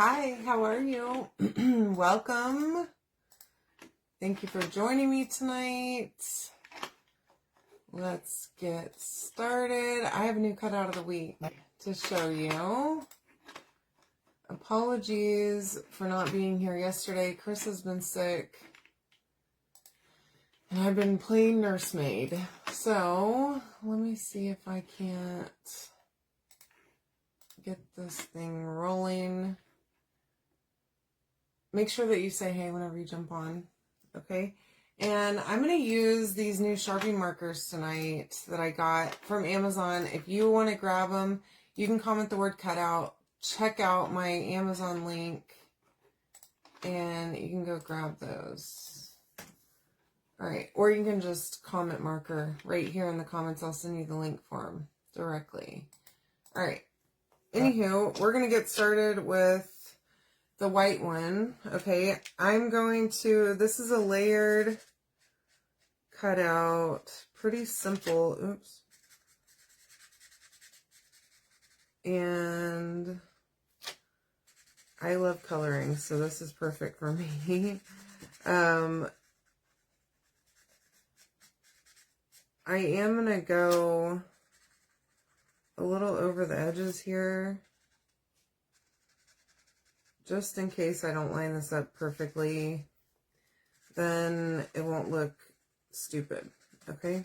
Hi, how are you? Welcome. Thank you for joining me tonight. Let's get started. I have a new cutout of the week to show you. Apologies for not being here yesterday. Chris has been sick. And I've been playing nursemaid. So, let me see if I can't get this thing rolling. Make sure that you say hey whenever you jump on, okay? And I'm going to use these new Sharpie markers tonight that I got from Amazon. If you want to grab them, you can comment the word cutout. Check out my Amazon link, and you can go grab those. All right, or you can just comment marker right here in the comments. I'll send you the link for them directly. All right, anywho, we're going to get started with the white one. Okay, I'm going to, this is a layered cutout, pretty simple. Oops. And I love coloring, so this is perfect for me. I am going to go a little over the edges here, just in case I don't line this up perfectly, then it won't look stupid, okay?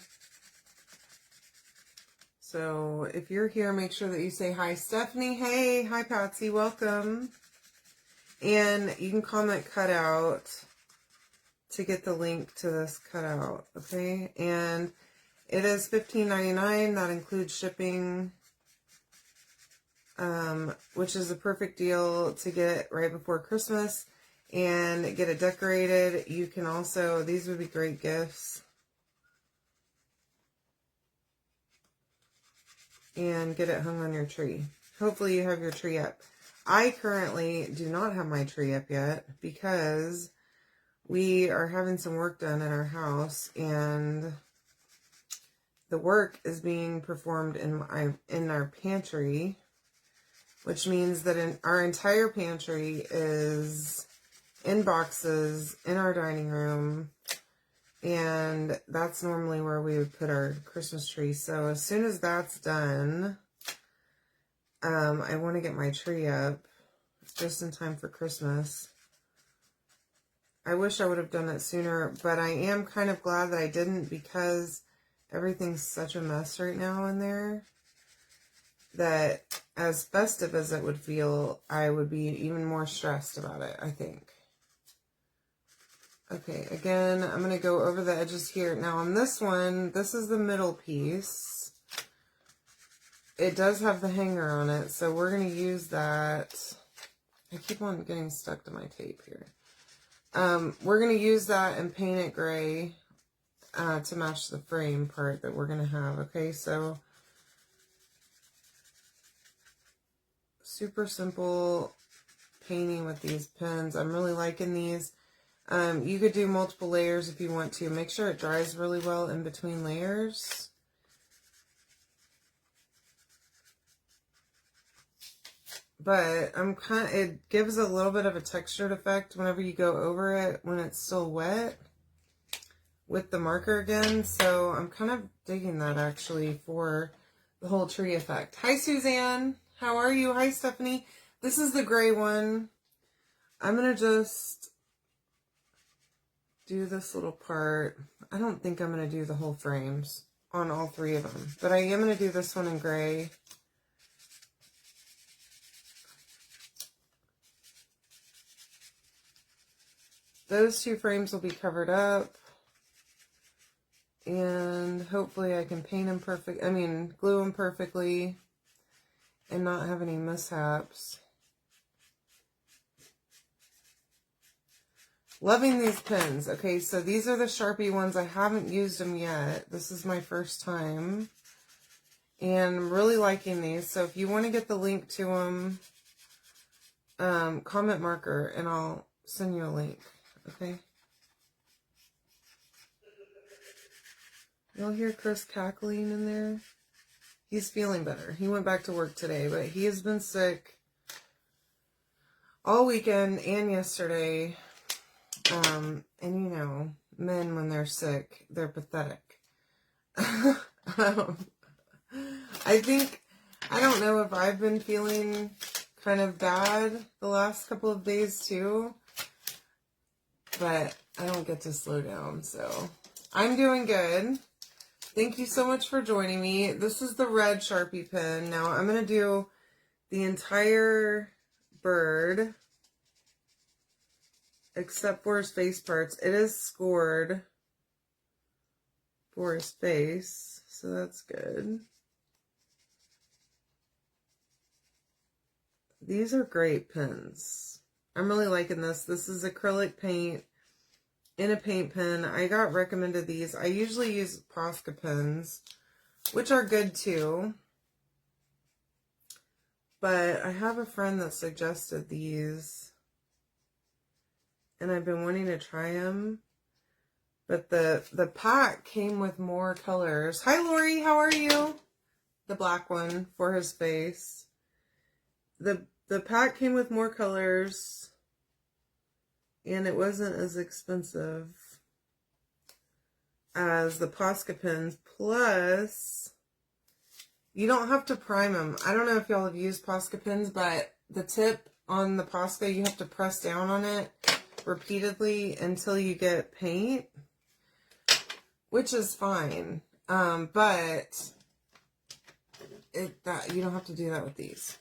So if you're here, make sure that you say hi, Stephanie. Hey, hi, Patsy, welcome. And you can comment cutout to get the link to this cutout, okay? And it is $15.99. That includes shipping, which is a perfect deal to get right before Christmas and get it decorated. You can also, these would be great gifts. And get it hung on your tree. Hopefully you have your tree up. I currently do not have my tree up yet because we are having some work done in our house, and the work is being performed in our pantry, which means that our entire pantry is in boxes in our dining room, and that's normally where we would put our Christmas tree. So as soon as that's done, I want to get my tree up just in time for Christmas. I wish I would have done it sooner, but I am kind of glad that I didn't, because everything's such a mess right now in there that as festive as it would feel, I would be even more stressed about it, I think. Okay, again, I'm going to go over the edges here. Now on this one, this is the middle piece. It does have the hanger on it, so we're going to use that. I keep on getting stuck to my tape here. We're going to use that and paint it gray to match the frame part that we're going to have. Okay, so super simple painting with these pens. I'm really liking these. You could do multiple layers if you want to. Make sure it dries really well in between layers. But it gives a little bit of a textured effect whenever you go over it when it's still wet with the marker again. So I'm kind of digging that actually for the whole tree effect. Hi, Suzanne. How are you? Hi, Stephanie. This is the gray one. I'm going to just do this little part. I don't think I'm going to do the whole frames on all three of them, but I am going to do this one in gray. Those two frames will be covered up, and hopefully I can paint them glue them perfectly and not have any mishaps. Loving these pens. Okay, so these are the Sharpie ones. I haven't used them yet. This is my first time, and I'm really liking these. So if you want to get the link to them, comment marker, and I'll send you a link. Okay. You'll hear Chris cackling in there. He's feeling better. He went back to work today, but he has been sick all weekend and yesterday. And you know, men, when they're sick, they're pathetic. I don't know if I've been feeling kind of bad the last couple of days too, but I don't get to slow down, so I'm doing good. Thank you so much for joining me. This is the red Sharpie pen. Now I'm going to do the entire bird except for his face parts. It is scored for his face, so that's good. These are great pens. I'm really liking this. This is acrylic paint in a paint pen. I got recommended these. I usually use Posca pens, which are good too. But I have a friend that suggested these, and I've been wanting to try them. But the pack came with more colors. Hi, Lori. How are you? The black one for his face. The pack came with more colors, and it wasn't as expensive as the Posca pens. Plus, you don't have to prime them. I don't know if y'all have used Posca pens, but the tip on the Posca, you have to press down on it repeatedly until you get paint, which is fine. But you don't have to do that with these.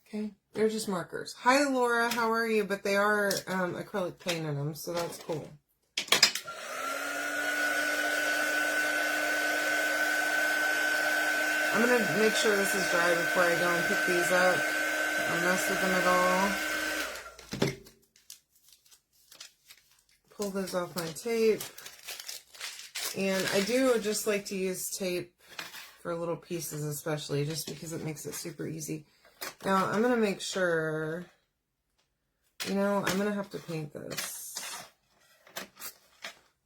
Okay, they're just markers. Hi, Laura. How are you? But they are acrylic paint in them, so that's cool. I'm going to make sure this is dry before I go and pick these up. Don't mess with them at all. Pull those off my tape. And I do just like to use tape for little pieces especially, just because it makes it super easy. Now, I'm going to make sure, you know, I'm going to have to paint this.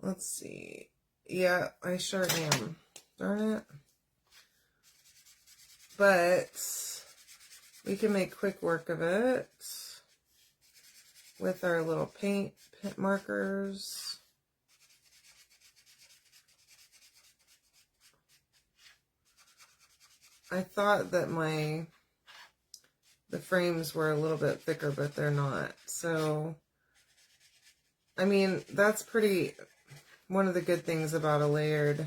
Let's see. Yeah, I sure am. Darn it. But we can make quick work of it with our little paint markers. I thought that the frames were a little bit thicker, but they're not. So, I mean, that's one of the good things about a layered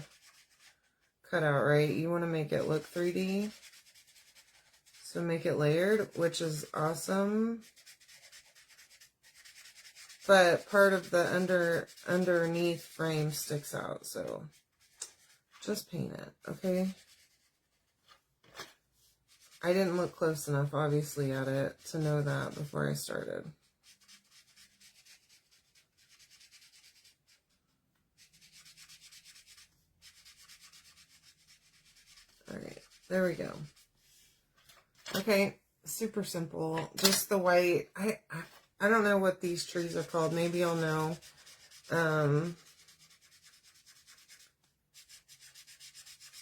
cutout, right? You want to make it look 3D. So make it layered, which is awesome. But part of the underneath frame sticks out, so just paint it, okay? I didn't look close enough, obviously, at it to know that before I started. All right, there we go. Okay, super simple. Just the white. I don't know what these trees are called. Maybe you'll know.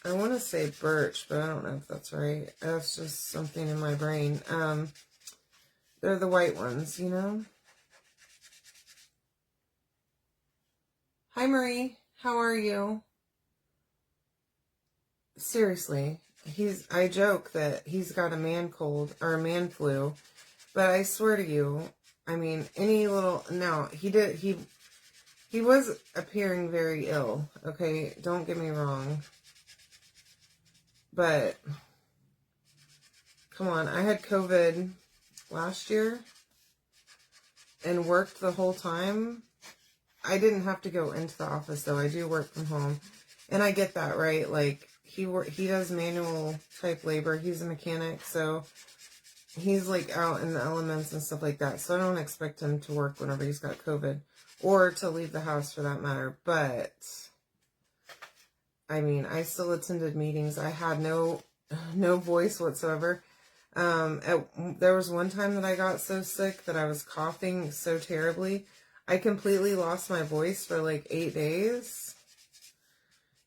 I want to say birch, but I don't know if that's right. That's just something in my brain. They're the white ones, you know? Hi, Marie. How are you? Seriously, I joke that he's got a man cold, or a man flu, but I swear to you, I mean, no, he was appearing very ill, okay? Don't get me wrong. But, come on, I had COVID last year and worked the whole time. I didn't have to go into the office, though. I do work from home. And I get that, right? Like, he does manual type labor. He's a mechanic, so he's, like, out in the elements and stuff like that. So I don't expect him to work whenever he's got COVID. Or to leave the house, for that matter. But I mean, I still attended meetings. I had no voice whatsoever. There was one time that I got so sick that I was coughing so terribly. I completely lost my voice for like 8 days.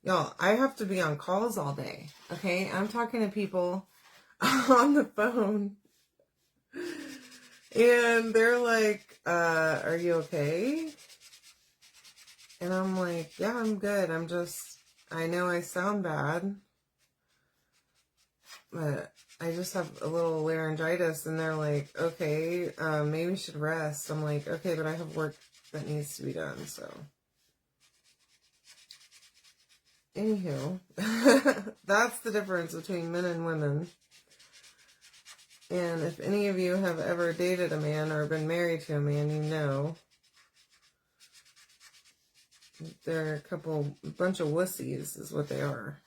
Y'all, I have to be on calls all day, okay? I'm talking to people on the phone. And they're like, are you okay? And I'm like, yeah, I'm good. I know I sound bad, but I just have a little laryngitis. And they're like, okay, maybe you should rest. I'm like, okay, but I have work that needs to be done, so. Anywho, that's the difference between men and women. And if any of you have ever dated a man or been married to a man, you know they're a bunch of wussies is what they are.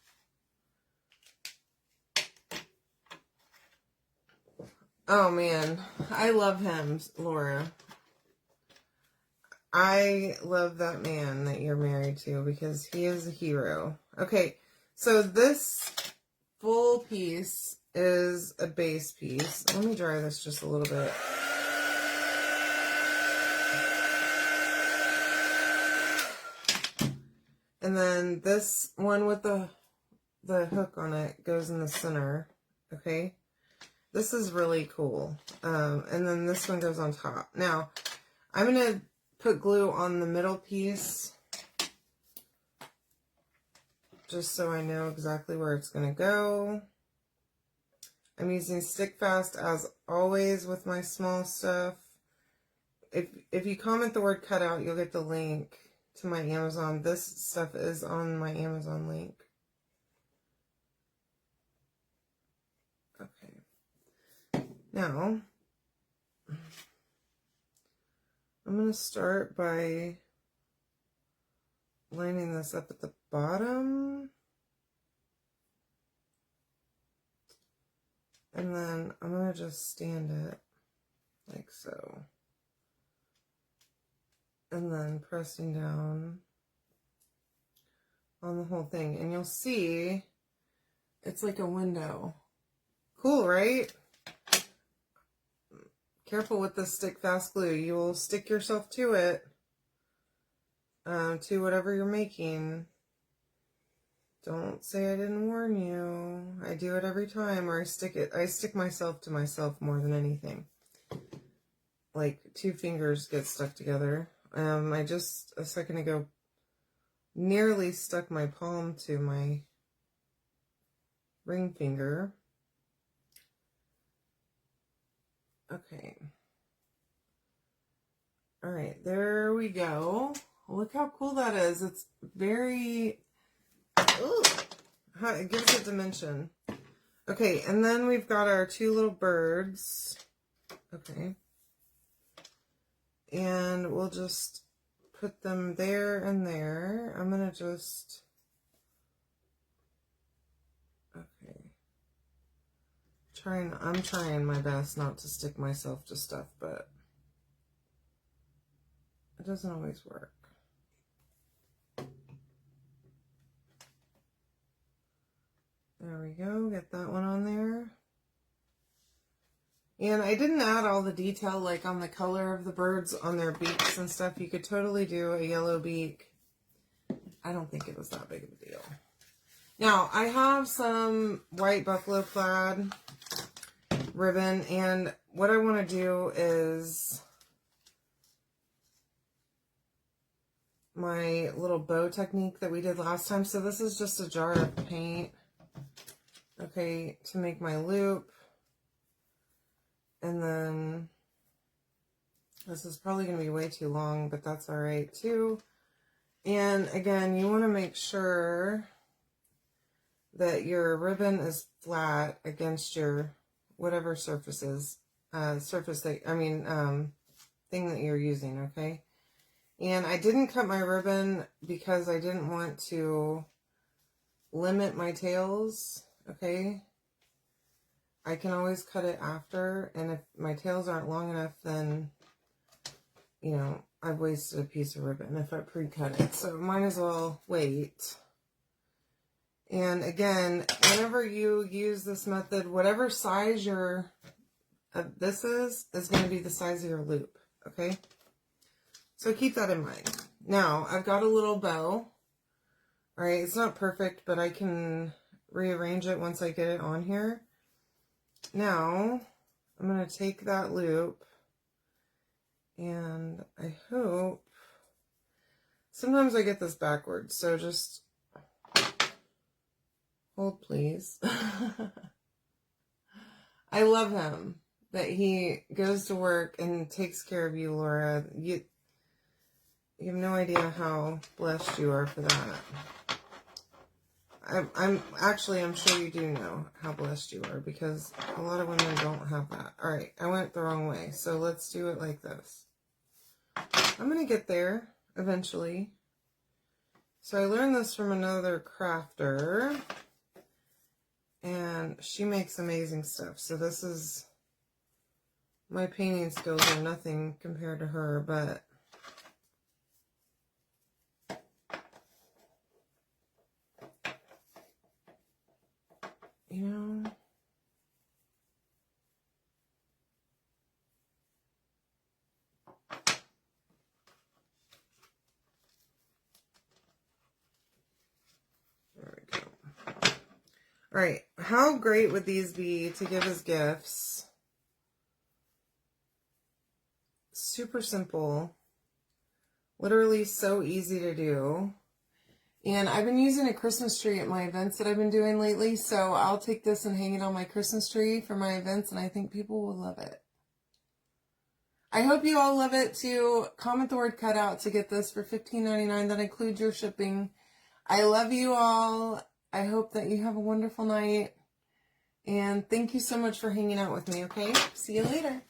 Oh man, I love him, Laura. I love that man that you're married to because he is a hero. Okay, so this full piece is a base piece. Let me dry this just a little bit. And then this one with the hook on it goes in the center. Okay, this is really cool. And then this one goes on top. Now, I'm going to put glue on the middle piece just so I know exactly where it's going to go. I'm using Stick Fast as always with my small stuff. If you comment the word cutout, you'll get the link to my Amazon. This stuff is on my Amazon link. Okay. Now, I'm going to start by lining this up at the bottom. And then I'm going to just stand it like so. And then pressing down on the whole thing. And you'll see it's like a window. Cool, right? Careful with this Stick Fast glue. You will stick yourself to it, to whatever you're making. Don't say I didn't warn you. I do it every time, or I stick myself to myself more than anything. Like 2 fingers get stuck together. I just a second ago nearly stuck my palm to my ring finger. Okay. All right, there we go. Look how cool that is. It's very, ooh, it gives it dimension. Okay, and then we've got our 2 little birds. Okay. And we'll just put them there and there. I'm going to just, okay. I'm trying my best not to stick myself to stuff, but it doesn't always work. There we go. Get that one on there. And I didn't add all the detail like on the color of the birds on their beaks and stuff. You could totally do a yellow beak. I don't think it was that big of a deal. Now, I have some white buffalo plaid ribbon, and what I want to do is my little bow technique that we did last time. So this is just a jar of paint, okay, to make my loop. And then this is probably going to be way too long, but that's all right too. And again, you want to make sure that your ribbon is flat against your whatever surfaces, thing that you're using, okay? And I didn't cut my ribbon because I didn't want to limit my tails, okay? I can always cut it after, and if my tails aren't long enough, then, you know, I've wasted a piece of ribbon if I pre-cut it. So might as well wait. And again, whenever you use this method, whatever size your this is going to be the size of your loop, okay? So keep that in mind. Now, I've got a little bow. All right, it's not perfect, but I can rearrange it once I get it on here. Now, I'm going to take that loop And I hope, sometimes I get this backwards, so just hold please. I love him, that he goes to work and takes care of you, Laura. You have no idea how blessed you are for that. I'm sure you do know how blessed you are, because a lot of women don't have that. All right, I went the wrong way, so let's do it like this. I'm going to get there eventually. So I learned this from another crafter, and she makes amazing stuff. So this is, my painting skills are nothing compared to her, but you know, there we go. All right, how great would these be to give as gifts? Super simple, literally so easy to do. And I've been using a Christmas tree at my events that I've been doing lately, so I'll take this and hang it on my Christmas tree for my events, and I think people will love it. I hope you all love it too. Comment the word cutout to get this for $15.99. That includes your shipping. I love you all. I hope that you have a wonderful night. And thank you so much for hanging out with me, okay? See you later.